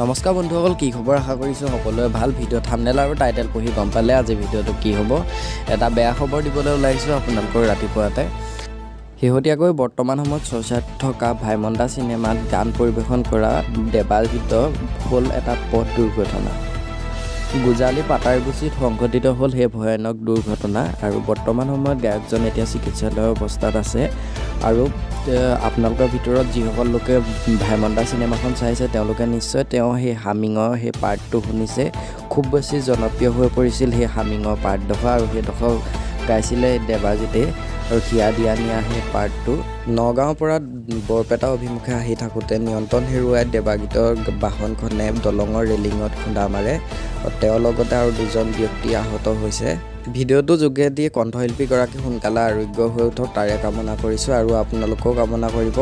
নমস্কাৰ বন্ধুসকল, কি খবৰ? আশা কৰিছোঁ সকলোৱে ভাল। ভিডিঅ' থাম্বনেল আৰু টাইটেল পঢ়ি গম পালে আজি ভিডিঅ'টো কি হ'ব। এটা বেয়া খবৰ দিবলৈ ওলাইছোঁ আপোনালোকৰ ৰাতিপুৱাতে। শেহতীয়াকৈ বৰ্তমান সময়ত চৰ্চাত থকা ভাইমন্দা চিনেমাত গান পৰিৱেশন কৰা দেৱাজিত হ'ল এটা পথ দুৰ্ঘটনা। গুজালি পাটাৰগুচিত সংঘটিত হ'ল সেই ভয়ানক দুৰ্ঘটনা আৰু বৰ্তমান সময়ত গায়কজন এতিয়া চিকিৎসালয়ৰ অৱস্থাত আছে। আৰু আপোনালোকৰ ভিতৰত যিসকল লোকে ভাইমন্দা চিনেমাখন চাইছে তেওঁলোকে নিশ্চয় তেওঁ সেই হামিঙৰ সেই পাৰ্টটো শুনিছে। খুব বেছি জনপ্ৰিয় হৈ পৰিছিল সেই হামিঙৰ পাৰ্টডোখৰ, আৰু সেইডোখৰ গাইছিলে দেৱাজিতে। আৰু হিয়া দিয়া নিয়া সেই পাৰ্টটো নগাঁৱৰ পৰা বৰপেটা অভিমুখে আহি থাকোঁতে নিয়ন্ত্ৰণ হেৰুৱাই দেৱাজিতৰ বাহনখনে দলঙৰ ৰেলিঙত খুন্দা মাৰে। তেওঁৰ লগতে আৰু দুজন ব্যক্তি আহত হৈছে। ভিডিঅ'টোৰ যোগেদি কণ্ঠশিল্পীগৰাকী সোনকালে আৰোগ্য হৈ উঠক তাৰে কামনা কৰিছোঁ, আৰু আপোনালোকেও কামনা কৰিব।